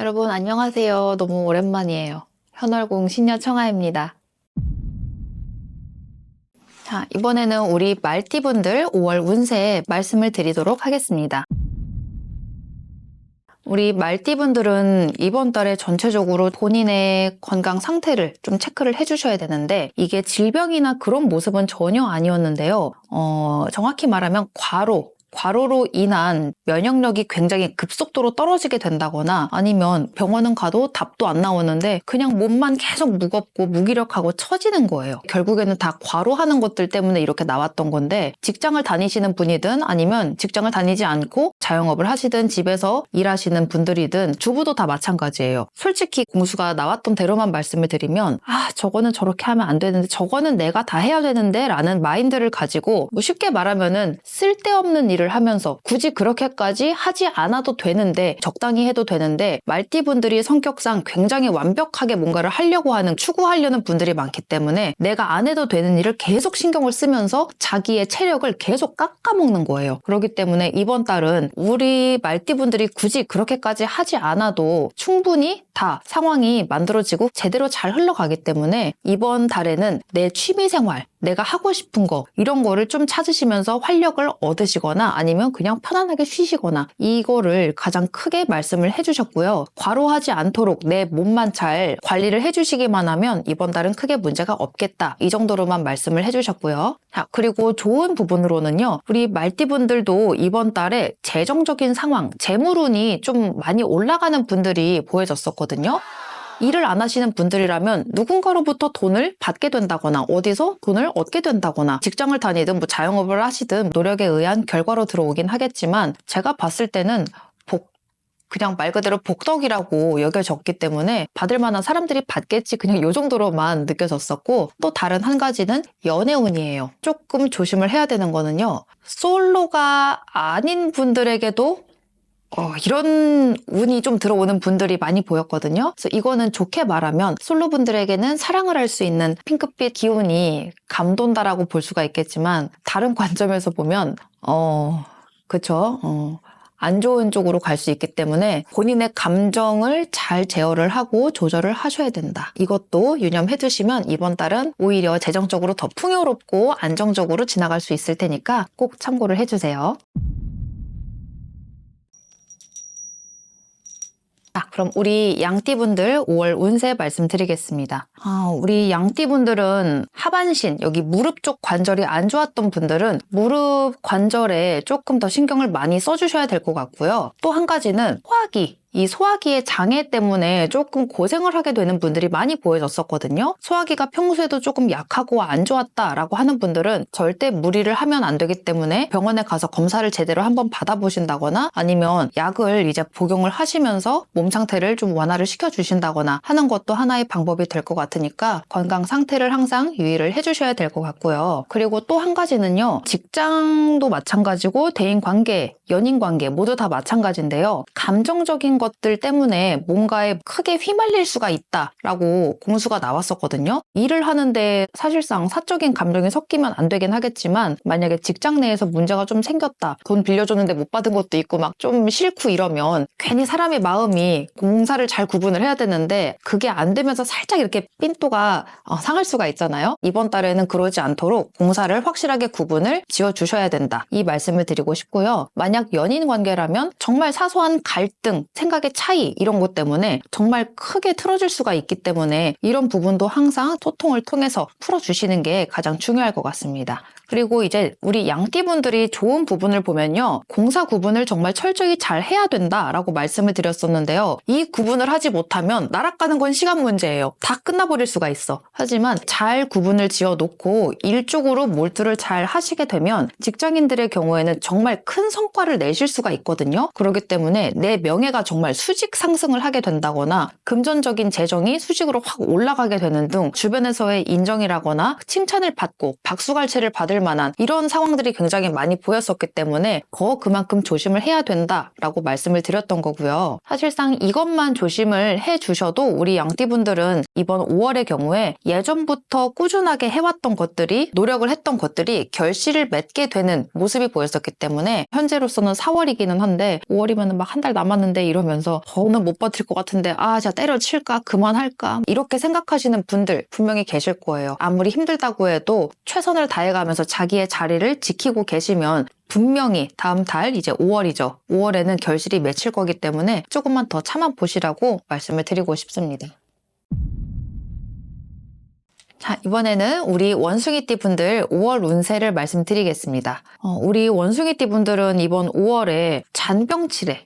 여러분 안녕하세요. 너무 오랜만이에요. 현월공 신녀 청아입니다. 자, 이번에는 우리 말띠분들 5월 운세 말씀을 드리도록 하겠습니다. 우리 말띠분들은 이번 달에 전체적으로 본인의 건강 상태를 좀 체크를 해주셔야 되는데, 이게 질병이나 그런 모습은 전혀 아니었는데요. 정확히 말하면 과로로 인한 면역력이 굉장히 급속도로 떨어지게 된다거나, 아니면 병원은 가도 답도 안 나오는데 그냥 몸만 계속 무겁고 무기력하고 처지는 거예요. 결국에는 다 과로하는 것들 때문에 이렇게 나왔던 건데, 직장을 다니시는 분이든 아니면 직장을 다니지 않고 자영업을 하시든 집에서 일하시는 분들이든 주부도 다 마찬가지예요. 솔직히 공수가 나왔던 대로만 말씀을 드리면, 저거는 저렇게 하면 안 되는데, 저거는 내가 다 해야 되는데 라는 마인드를 가지고, 쉽게 말하면은 쓸데없는 일을 하면서 굳이 그렇게까지 하지 않아도 되는데, 적당히 해도 되는데, 말띠분들이 성격상 굉장히 완벽하게 뭔가를 하려고 하는, 추구하려는 분들이 많기 때문에 내가 안 해도 되는 일을 계속 신경을 쓰면서 자기의 체력을 계속 깎아먹는 거예요. 그렇기 때문에 이번 달은 우리 말띠분들이 굳이 그렇게까지 하지 않아도 충분히 다 상황이 만들어지고 제대로 잘 흘러가기 때문에, 이번 달에는 내 취미생활, 내가 하고 싶은 거, 이런 거를 좀 찾으시면서 활력을 얻으시거나 아니면 그냥 편안하게 쉬시거나, 이거를 가장 크게 말씀을 해주셨고요. 과로하지 않도록 내 몸만 잘 관리를 해주시기만 하면 이번 달은 크게 문제가 없겠다, 이 정도로만 말씀을 해주셨고요. 자, 그리고 좋은 부분으로는요, 우리 말띠분들도 이번 달에 재정적인 상황, 재물운이 좀 많이 올라가는 분들이 보여졌었거든요. 일을 안 하시는 분들이라면 누군가로부터 돈을 받게 된다거나, 어디서 돈을 얻게 된다거나, 직장을 다니든 뭐 자영업을 하시든 노력에 의한 결과로 들어오긴 하겠지만, 제가 봤을 때는 그냥 말 그대로 복덕이라고 여겨졌기 때문에 받을 만한 사람들이 받겠지, 그냥 요 정도로만 느껴졌었고, 또 다른 한 가지는 연애운이에요. 조금 조심을 해야 되는 거는요, 솔로가 아닌 분들에게도 이런 운이 좀 들어오는 분들이 많이 보였거든요. 그래서 이거는 좋게 말하면 솔로 분들에게는 사랑을 할 수 있는 핑크빛 기운이 감돈다라고 볼 수가 있겠지만, 다른 관점에서 보면 그쵸? 안 좋은 쪽으로 갈 수 있기 때문에 본인의 감정을 잘 제어를 하고 조절을 하셔야 된다. 이것도 유념해 두시면 이번 달은 오히려 재정적으로 더 풍요롭고 안정적으로 지나갈 수 있을 테니까 꼭 참고를 해주세요. 자, 그럼 우리 양띠분들 5월 운세 말씀드리겠습니다. 우리 양띠분들은 하반신, 여기 무릎 쪽 관절이 안 좋았던 분들은 무릎 관절에 조금 더 신경을 많이 써주셔야 될 것 같고요. 또 한 가지는 소화기, 이 소화기의 장애 때문에 조금 고생을 하게 되는 분들이 많이 보여졌었거든요. 소화기가 평소에도 조금 약하고 안 좋았다라고 하는 분들은 절대 무리를 하면 안 되기 때문에 병원에 가서 검사를 제대로 한번 받아보신다거나, 아니면 약을 이제 복용을 하시면서 몸 상태를 좀 완화를 시켜주신다거나 하는 것도 하나의 방법이 될 것 같으니까 건강 상태를 항상 유의를 해주셔야 될 것 같고요. 그리고 또 한 가지는요, 직장도 마찬가지고 대인관계, 연인관계 모두 다 마찬가지인데요, 감정적인 것들 때문에 뭔가에 크게 휘말릴 수가 있다라고 공수가 나왔었거든요. 일을 하는데 사실상 사적인 감정이 섞이면 안 되긴 하겠지만, 만약에 직장 내에서 문제가 좀 생겼다, 돈 빌려줬는데 못 받은 것도 있고 막 좀 싫고 이러면 괜히 사람의 마음이, 공사를 잘 구분을 해야 되는데 그게 안 되면서 살짝 이렇게 삔또가 상할 수가 있잖아요. 이번 달에는 그러지 않도록 공사를 확실하게 구분을 지어주셔야 된다, 이 말씀을 드리고 싶고요. 만약 연인 관계라면 정말 사소한 갈등, 생각의 차이, 이런 것 때문에 정말 크게 틀어질 수가 있기 때문에 이런 부분도 항상 소통을 통해서 풀어주시는 게 가장 중요할 것 같습니다. 그리고 이제 우리 양띠분들이 좋은 부분을 보면요, 공사 구분을 정말 철저히 잘 해야 된다라고 말씀을 드렸었는데요, 이 구분을 하지 못하면 날아가는 건 시간 문제예요. 다 끝나버릴 수가 있어. 하지만 잘 구분을 지어 놓고 일 쪽으로 몰두를 잘 하시게 되면 직장인들의 경우에는 정말 큰 성과를 내실 수가 있거든요. 그렇기 때문에 내 명예가 정말 수직 상승을 하게 된다거나, 금전적인 재정이 수직으로 확 올라가게 되는 등 주변에서의 인정이라거나 칭찬을 받고 박수갈채를 받을 받을 만한 이런 상황들이 굉장히 많이 보였었기 때문에 그만큼 조심을 해야 된다라고 말씀을 드렸던 거고요. 사실상 이것만 조심을 해주셔도 우리 양띠분들은 이번 5월의 경우에 예전부터 꾸준하게 해왔던 것들이, 노력을 했던 것들이 결실을 맺게 되는 모습이 보였었기 때문에 현재로서는 4월이기는 한데 5월이면 막 한 달 남았는데 이러면서 더는 못 버틸 것 같은데 진짜 때려칠까? 그만할까? 이렇게 생각하시는 분들 분명히 계실 거예요. 아무리 힘들다고 해도 최선을 다해가면서 자기의 자리를 지키고 계시면 분명히 다음 달 이제 5월이죠. 5월에는 결실이 맺힐 거기 때문에 조금만 더 참아보시라고 말씀을 드리고 싶습니다. 자, 이번에는 우리 원숭이띠 분들 5월 운세를 말씀드리겠습니다. 우리 원숭이띠 분들은 이번 5월에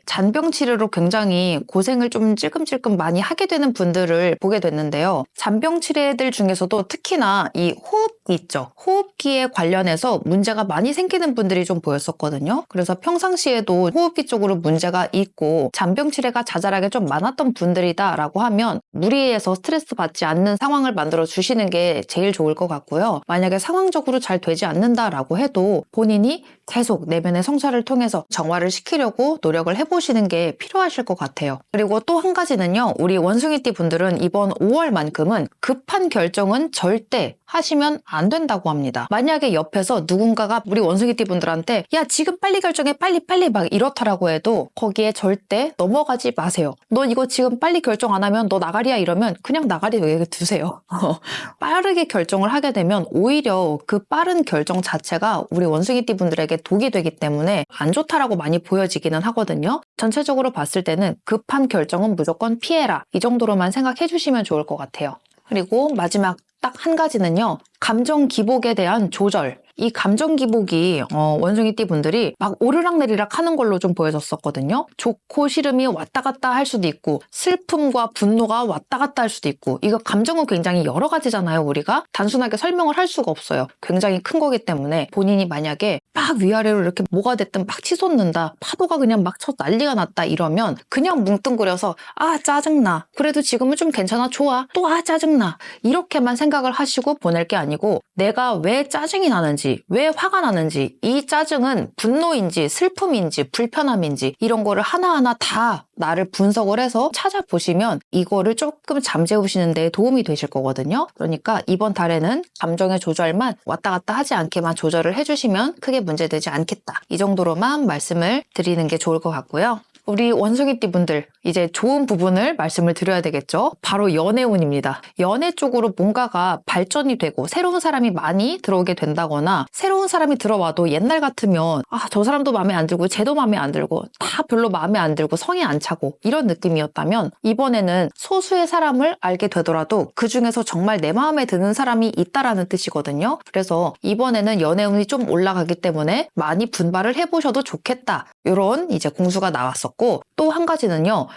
잔병치레로 굉장히 고생을 좀 찔끔찔끔 많이 하게 되는 분들을 보게 됐는데요. 잔병치레들 중에서도 특히나 이 호흡기 있죠. 호흡기에 관련해서 문제가 많이 생기는 분들이 좀 보였었거든요. 그래서 평상시에도 호흡기 쪽으로 문제가 있고 잔병치레가 자잘하게 좀 많았던 분들이다라고 하면 무리해서 스트레스 받지 않는 상황을 만들어 주시는 게 제일 좋을 것 같고요. 만약에 상황적으로 잘 되지 않는다라고 해도 본인이 계속 내면의 성찰을 통해서 정화를 시키려고 노력을 해보시는 게 필요하실 것 같아요. 그리고 또 한 가지는요. 우리 원숭이띠 분들은 이번 5월만큼은 급한 결정은 절대 하시면 안 된다고 합니다. 만약에 옆에서 누군가가 우리 원숭이띠 분들한테 야 지금 빨리 결정해 빨리 막 이렇다라고 해도 거기에 절대 넘어가지 마세요. 너 이거 지금 빨리 결정 안 하면 너 나가리야 이러면 그냥 나가리 여기 두세요. 빠르게 결정을 하게 되면 오히려 그 빠른 결정 자체가 우리 원숭이띠 분들에게 독이 되기 때문에 안 좋다라고 많이 보여지기는 하거든요. 전체적으로 봤을 때는 급한 결정은 무조건 피해라. 이 정도로만 생각해 주시면 좋을 것 같아요. 그리고 마지막 딱 한 가지는요. 감정 기복에 대한 조절. 이 감정 기복이 원숭이띠 분들이 막 오르락내리락 하는 걸로 좀 보여졌었거든요. 좋고 싫음이 왔다 갔다 할 수도 있고 슬픔과 분노가 왔다 갔다 할 수도 있고 이거 감정은 굉장히 여러 가지잖아요. 우리가 단순하게 설명을 할 수가 없어요. 굉장히 큰 거기 때문에 본인이 만약에 막 위아래로 이렇게 뭐가 됐든 막 치솟는다. 파도가 그냥 막 쳐 난리가 났다 이러면 그냥 뭉뚱그려서 짜증나. 그래도 지금은 좀 괜찮아. 좋아. 또 짜증나. 이렇게만 생각을 하시고 보낼 게 아니고 내가 왜 짜증이 나는지 왜 화가 나는지 이 짜증은 분노인지 슬픔인지 불편함인지 이런 거를 하나하나 다 나를 분석을 해서 찾아보시면 이거를 조금 잠재우시는 데 도움이 되실 거거든요. 그러니까 이번 달에는 감정의 조절만 왔다 갔다 하지 않게만 조절을 해주시면 크게 문제되지 않겠다. 이 정도로만 말씀을 드리는 게 좋을 것 같고요. 우리 원숭이띠 분들 이제 좋은 부분을 말씀을 드려야 되겠죠. 바로 연애운입니다. 연애 쪽으로 뭔가가 발전이 되고 새로운 사람이 많이 들어오게 된다거나 새로운 사람이 들어와도 옛날 같으면 저 사람도 마음에 안 들고 쟤도 마음에 안 들고 다 별로 마음에 안 들고 성에 안 차고 이런 느낌이었다면 이번에는 소수의 사람을 알게 되더라도 그 중에서 정말 내 마음에 드는 사람이 있다라는 뜻이거든요. 그래서 이번에는 연애운이 좀 올라가기 때문에 많이 분발을 해보셔도 좋겠다. 이런 이제 공수가 나왔었고 또 한 가지는요.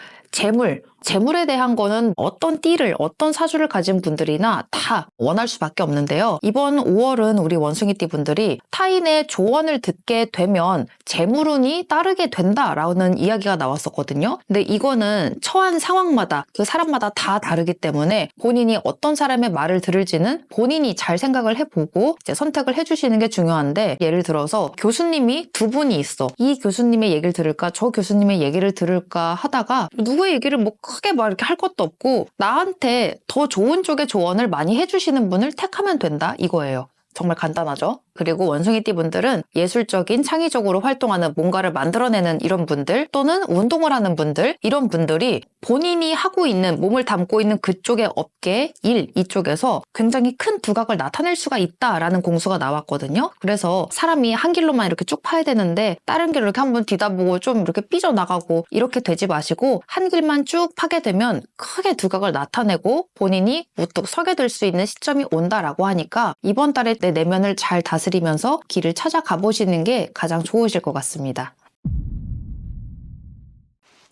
재물에 대한 거는 어떤 띠를, 어떤 사주를 가진 분들이나 다 원할 수밖에 없는데요. 이번 5월은 우리 원숭이띠 분들이 타인의 조언을 듣게 되면 재물운이 따르게 된다라는 이야기가 나왔었거든요. 근데 이거는 처한 상황마다 그 사람마다 다 다르기 때문에 본인이 어떤 사람의 말을 들을지는 본인이 잘 생각을 해보고 이제 선택을 해주시는 게 중요한데 예를 들어서 교수님이 두 분이 있어. 이 교수님의 얘기를 들을까 저 교수님의 얘기를 들을까 하다가 누구의 얘기를 뭐 크게 막 이렇게 할 것도 없고 나한테 더 좋은 쪽의 조언을 많이 해주시는 분을 택하면 된다 이거예요. 정말 간단하죠? 그리고 원숭이띠 분들은 예술적인 창의적으로 활동하는 뭔가를 만들어내는 이런 분들 또는 운동을 하는 분들 이런 분들이 본인이 하고 있는 몸을 담고 있는 그쪽의 업계, 일 이쪽에서 굉장히 큰 두각을 나타낼 수가 있다라는 공수가 나왔거든요. 그래서 사람이 한 길로만 이렇게 쭉 파야 되는데 다른 길로 이렇게 한번 뒤다보고 좀 이렇게 삐져나가고 이렇게 되지 마시고 한 길만 쭉 파게 되면 크게 두각을 나타내고 본인이 우뚝 서게 될 수 있는 시점이 온다라고 하니까 이번 달에 내 내면을 잘 다스리면서 길을 찾아가 보시는 게 가장 좋으실 것 같습니다.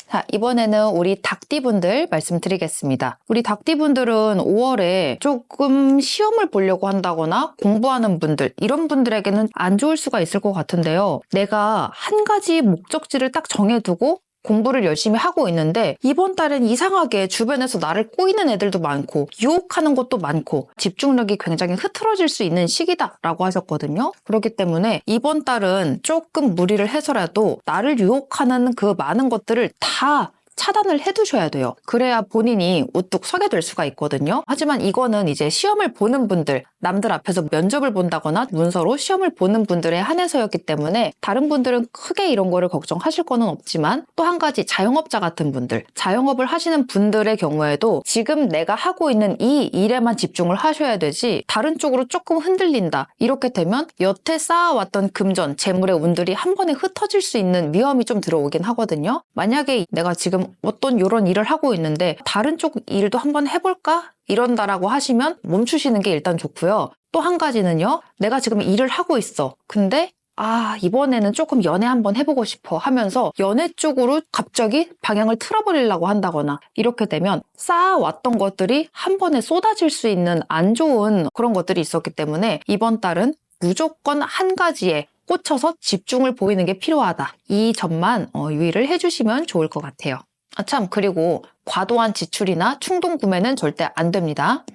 자, 이번에는 우리 닭띠분들 말씀드리겠습니다. 우리 닭띠분들은 5월에 조금 시험을 보려고 한다거나 공부하는 분들, 이런 분들에게는 안 좋을 수가 있을 것 같은데요. 내가 한 가지 목적지를 딱 정해두고 공부를 열심히 하고 있는데 이번 달엔 이상하게 주변에서 나를 꼬이는 애들도 많고 유혹하는 것도 많고 집중력이 굉장히 흐트러질 수 있는 시기다라고 하셨거든요. 그렇기 때문에 이번 달은 조금 무리를 해서라도 나를 유혹하는 그 많은 것들을 다 차단을 해두셔야 돼요. 그래야 본인이 우뚝 서게 될 수가 있거든요. 하지만 이거는 이제 시험을 보는 분들, 남들 앞에서 면접을 본다거나 문서로 시험을 보는 분들에 한해서였기 때문에 다른 분들은 크게 이런 거를 걱정하실 거는 없지만 또 한 가지 자영업자 같은 분들, 자영업을 하시는 분들의 경우에도 지금 내가 하고 있는 이 일에만 집중을 하셔야 되지 다른 쪽으로 조금 흔들린다. 이렇게 되면 여태 쌓아왔던 금전, 재물의 운들이 한 번에 흩어질 수 있는 위험이 좀 들어오긴 하거든요. 만약에 내가 지금 어떤 이런 일을 하고 있는데 다른 쪽 일도 한번 해볼까? 이런다라고 하시면 멈추시는 게 일단 좋고요. 또 한 가지는요. 내가 지금 일을 하고 있어. 근데 이번에는 조금 연애 한번 해보고 싶어 하면서 연애 쪽으로 갑자기 방향을 틀어버리려고 한다거나 이렇게 되면 쌓아왔던 것들이 한 번에 쏟아질 수 있는 안 좋은 그런 것들이 있었기 때문에 이번 달은 무조건 한 가지에 꽂혀서 집중을 보이는 게 필요하다. 이 점만 유의를 해주시면 좋을 것 같아요. 그리고 과도한 지출이나 충동 구매는 절대 안 됩니다.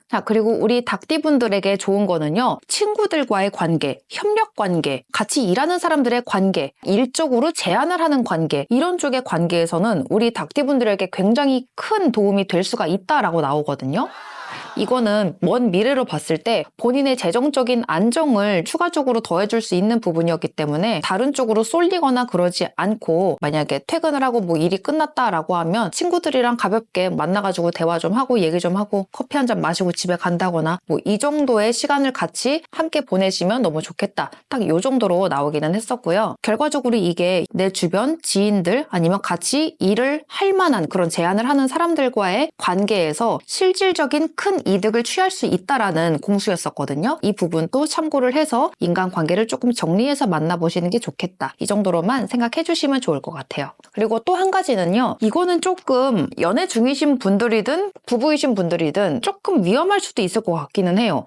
자, 그리고 우리 닭띠분들에게 좋은 거는요. 친구들과의 관계, 협력 관계, 같이 일하는 사람들의 관계, 일적으로 제안을 하는 관계, 이런 쪽의 관계에서는 우리 닭띠분들에게 굉장히 큰 도움이 될 수가 있다라고 나오거든요. 이거는 먼 미래로 봤을 때 본인의 재정적인 안정을 추가적으로 더해줄 수 있는 부분이었기 때문에 다른 쪽으로 쏠리거나 그러지 않고 만약에 퇴근을 하고 뭐 일이 끝났다라고 하면 친구들이랑 가볍게 만나가지고 대화 좀 하고 얘기 좀 하고 커피 한 잔 마시고 집에 간다거나 뭐 이 정도의 시간을 같이 함께 보내시면 너무 좋겠다. 딱 이 정도로 나오기는 했었고요. 결과적으로 이게 내 주변 지인들 아니면 같이 일을 할 만한 그런 제안을 하는 사람들과의 관계에서 실질적인 큰 이득을 취할 수 있다라는 공수였었거든요. 이 부분도 참고를 해서 인간관계를 조금 정리해서 만나보시는 게 좋겠다. 이 정도로만 생각해 주시면 좋을 것 같아요. 그리고 또 한 가지는요. 이거는 조금 연애 중이신 분들이든 부부이신 분들이든 조금 위험할 수도 있을 것 같기는 해요.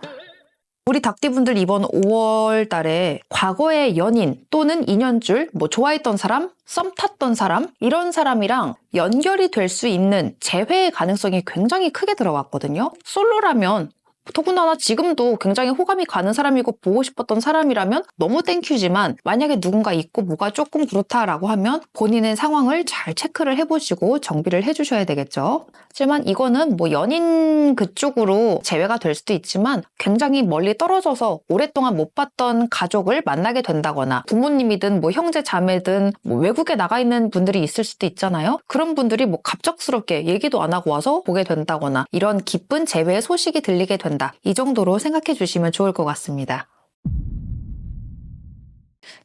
우리 닭띠분들 이번 5월 달에 과거의 연인 또는 인연줄, 좋아했던 사람, 썸 탔던 사람, 이런 사람이랑 연결이 될 수 있는 재회의 가능성이 굉장히 크게 들어왔거든요. 솔로라면 더군다나 지금도 굉장히 호감이 가는 사람이고 보고 싶었던 사람이라면 너무 땡큐지만 만약에 누군가 있고 뭐가 조금 그렇다라고 하면 본인의 상황을 잘 체크를 해보시고 정비를 해주셔야 되겠죠. 하지만 이거는 연인 그쪽으로 제외가 될 수도 있지만 굉장히 멀리 떨어져서 오랫동안 못 봤던 가족을 만나게 된다거나 부모님이든 형제 자매든 외국에 나가 있는 분들이 있을 수도 있잖아요. 그런 분들이 갑작스럽게 얘기도 안 하고 와서 보게 된다거나 이런 기쁜 재회의 소식이 들리게 된다. 이 정도로 생각해 주시면 좋을 것 같습니다.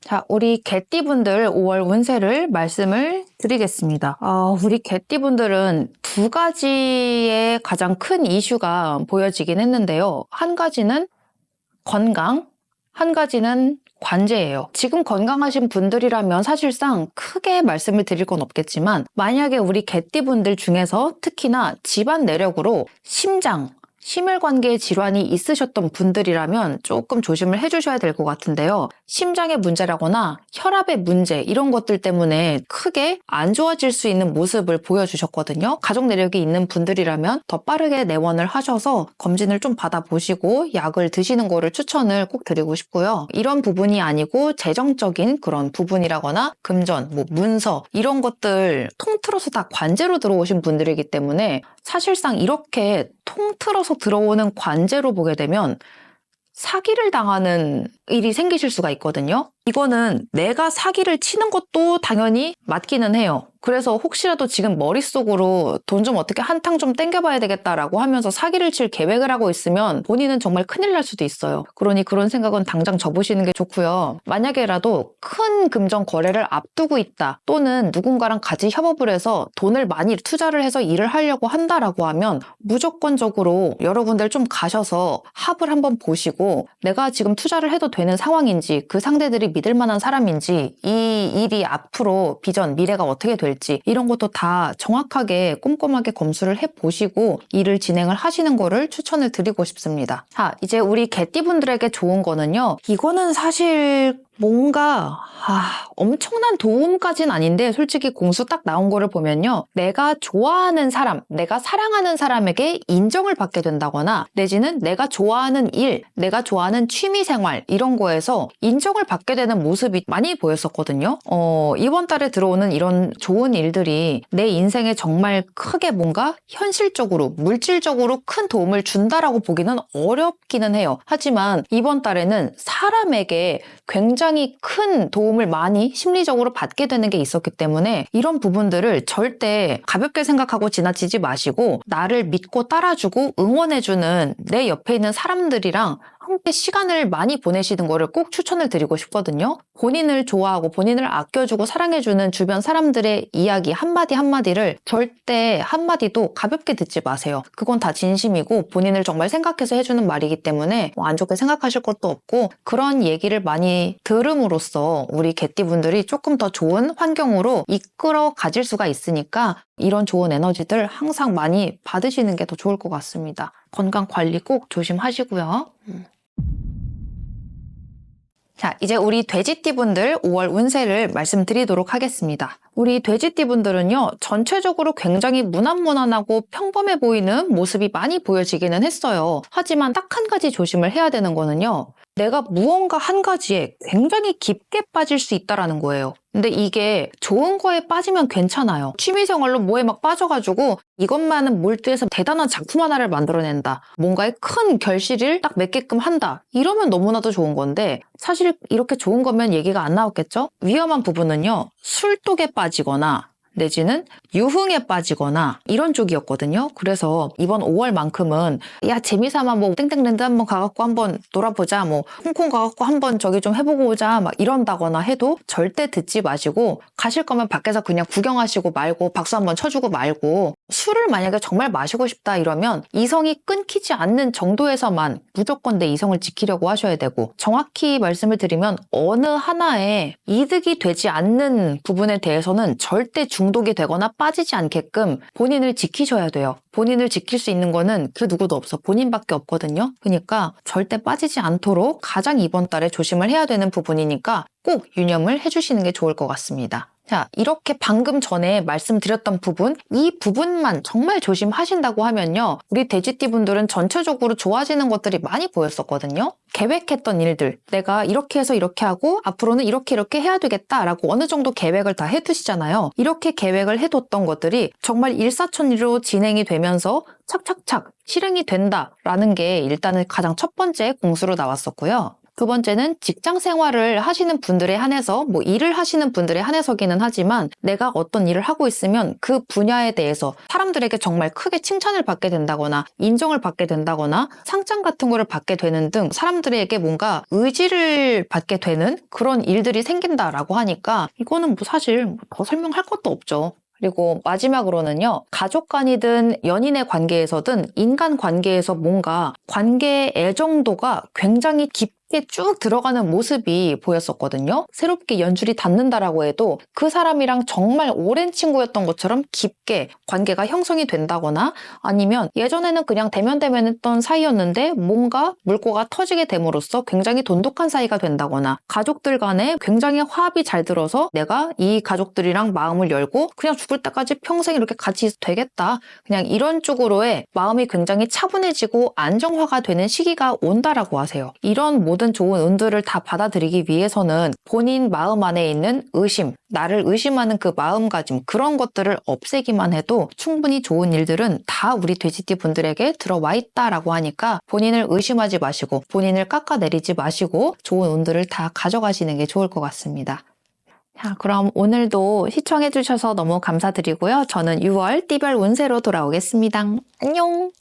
자, 우리 개띠분들 5월 운세를 말씀을 드리겠습니다. 우리 개띠분들은 두 가지의 가장 큰 이슈가 보여지긴 했는데요. 한 가지는 건강, 한 가지는 관제예요. 지금 건강하신 분들이라면 사실상 크게 말씀을 드릴 건 없겠지만 만약에 우리 개띠분들 중에서 특히나 집안 내력으로 심혈관계 질환이 있으셨던 분들이라면 조금 조심을 해주셔야 될 것 같은데요. 심장의 문제라거나 혈압의 문제 이런 것들 때문에 크게 안 좋아질 수 있는 모습을 보여주셨거든요. 가족 내력이 있는 분들이라면 더 빠르게 내원을 하셔서 검진을 좀 받아보시고 약을 드시는 거를 추천을 꼭 드리고 싶고요. 이런 부분이 아니고 재정적인 그런 부분이라거나 금전, 문서 이런 것들 통틀어서 다 관제로 들어오신 분들이기 때문에 사실상 이렇게 통틀어서 들어오는 관제로 보게 되면 사기를 당하는 일이 생기실 수가 있거든요. 이거는 내가 사기를 치는 것도 당연히 맞기는 해요. 그래서 혹시라도 지금 머릿속으로 돈 좀 어떻게 한탕 좀 땡겨봐야 되겠다라고 하면서 사기를 칠 계획을 하고 있으면 본인은 정말 큰일 날 수도 있어요. 그러니 그런 생각은 당장 접으시는 게 좋고요. 만약에라도 큰 금전 거래를 앞두고 있다 또는 누군가랑 같이 협업을 해서 돈을 많이 투자를 해서 일을 하려고 한다라고 하면 무조건적으로 여러분들 좀 가셔서 합을 한번 보시고 내가 지금 투자를 해도 되는 상황인지 그 상대들이 믿을 만한 사람인지 이 일이 앞으로 비전, 미래가 어떻게 될지 이런 것도 다 정확하게 꼼꼼하게 검수를 해보시고 일을 진행을 하시는 거를 추천을 드리고 싶습니다. 자, 이제 우리 개띠분들에게 좋은 거는요. 이거는 사실 뭔가 엄청난 도움까지는 아닌데 솔직히 공수 딱 나온 거를 보면요. 내가 좋아하는 사람, 내가 사랑하는 사람에게 인정을 받게 된다거나 내지는 내가 좋아하는 일, 내가 좋아하는 취미생활 이런 거에서 인정을 받게 되는 모습이 많이 보였었거든요. 이번 달에 들어오는 이런 좋은 일들이 내 인생에 정말 크게 뭔가 현실적으로, 물질적으로 큰 도움을 준다라고 보기는 어렵기는 해요. 하지만 이번 달에는 사람에게 굉장히 큰 도움을 많이 심리적으로 받게 되는 게 있었기 때문에 이런 부분들을 절대 가볍게 생각하고 지나치지 마시고 나를 믿고 따라주고 응원해주는 내 옆에 있는 사람들이랑 함께 시간을 많이 보내시는 거를 꼭 추천을 드리고 싶거든요. 본인을 좋아하고 본인을 아껴주고 사랑해주는 주변 사람들의 이야기 한마디 한마디를 절대 한마디도 가볍게 듣지 마세요. 그건 다 진심이고 본인을 정말 생각해서 해주는 말이기 때문에 안 좋게 생각하실 것도 없고 그런 얘기를 많이 들음으로써 우리 개띠분들이 조금 더 좋은 환경으로 이끌어 가질 수가 있으니까 이런 좋은 에너지들 항상 많이 받으시는 게 더 좋을 것 같습니다. 건강 관리 꼭 조심하시고요. 자, 이제 우리 돼지띠분들 5월 운세를 말씀드리도록 하겠습니다. 우리 돼지띠분들은요, 전체적으로 굉장히 무난무난하고 평범해 보이는 모습이 많이 보여지기는 했어요. 하지만 딱 한 가지 조심을 해야 되는 거는요, 내가 무언가 한 가지에 굉장히 깊게 빠질 수 있다라는 거예요. 근데 이게 좋은 거에 빠지면 괜찮아요. 취미생활로 뭐에 막 빠져가지고 이것만은 몰두해서 대단한 작품 하나를 만들어낸다. 뭔가의 큰 결실을 딱 맺게끔 한다. 이러면 너무나도 좋은 건데 사실 이렇게 좋은 거면 얘기가 안 나왔겠죠? 위험한 부분은요. 술독에 빠지거나 내지는 유흥에 빠지거나 이런 쪽이었거든요. 그래서 이번 5월만큼은 야 재미삼아 뭐 땡땡랜드 한번 가갖고 한번 놀아보자, 뭐 홍콩 가갖고 한번 저기 좀 해보고 오자 막 이런다거나 해도 절대 듣지 마시고 가실 거면 밖에서 그냥 구경하시고 말고 박수 한번 쳐주고 말고 술을 만약에 정말 마시고 싶다 이러면 이성이 끊기지 않는 정도에서만 무조건 내 이성을 지키려고 하셔야 되고 정확히 말씀을 드리면 어느 하나에 이득이 되지 않는 부분에 대해서는 절대 중독이 되거나 빠지지 않게끔 본인을 지키셔야 돼요. 본인을 지킬 수 있는 거는 그 누구도 없어. 본인밖에 없거든요. 그러니까 절대 빠지지 않도록 가장 이번 달에 조심을 해야 되는 부분이니까 꼭 유념을 해주시는 게 좋을 것 같습니다. 자, 이렇게 방금 전에 말씀드렸던 부분, 이 부분만 정말 조심하신다고 하면요. 우리 돼지띠분들은 전체적으로 좋아지는 것들이 많이 보였었거든요. 계획했던 일들, 내가 이렇게 해서 이렇게 하고 앞으로는 이렇게 해야 되겠다라고 어느 정도 계획을 다 해두시잖아요. 이렇게 계획을 해뒀던 것들이 정말 일사천리로 진행이 되면서 착착착 실행이 된다라는 게 일단은 가장 첫 번째 공수로 나왔었고요. 두 번째는 직장 생활을 하시는 분들에 한해서 뭐 일을 하시는 분들에 한해서기는 하지만 내가 어떤 일을 하고 있으면 그 분야에 대해서 사람들에게 정말 크게 칭찬을 받게 된다거나 인정을 받게 된다거나 상장 같은 거를 받게 되는 등 사람들에게 뭔가 의지를 받게 되는 그런 일들이 생긴다라고 하니까 이거는 뭐 사실 더 설명할 것도 없죠. 그리고 마지막으로는요. 가족 간이든 연인의 관계에서든 인간 관계에서 뭔가 관계의 애정도가 굉장히 깊게 쭉 들어가는 모습이 보였었거든요. 새롭게 연줄이 닿는다라고 해도 그 사람이랑 정말 오랜 친구였던 것처럼 깊게 관계가 형성이 된다거나 아니면 예전에는 그냥 대면대면했던 사이였는데 뭔가 물꼬가 터지게 됨으로써 굉장히 돈독한 사이가 된다거나 가족들 간에 굉장히 화합이 잘 들어서 내가 이 가족들이랑 마음을 열고 그냥 죽을 때까지 평생 이렇게 같이 있어도 되겠다. 그냥 이런 쪽으로의 마음이 굉장히 차분해지고 안정화가 되는 시기가 온다라고 하세요. 이런 모든 좋은 운들을 다 받아들이기 위해서는 본인 마음 안에 있는 의심, 나를 의심하는 그 마음가짐 그런 것들을 없애기만 해도 충분히 좋은 일들은 다 우리 돼지띠 분들에게 들어와 있다라고 하니까 본인을 의심하지 마시고 본인을 깎아내리지 마시고 좋은 운들을 다 가져가시는 게 좋을 것 같습니다. 자, 그럼 오늘도 시청해주셔서 너무 감사드리고요. 저는 6월 띠별 운세로 돌아오겠습니다. 안녕!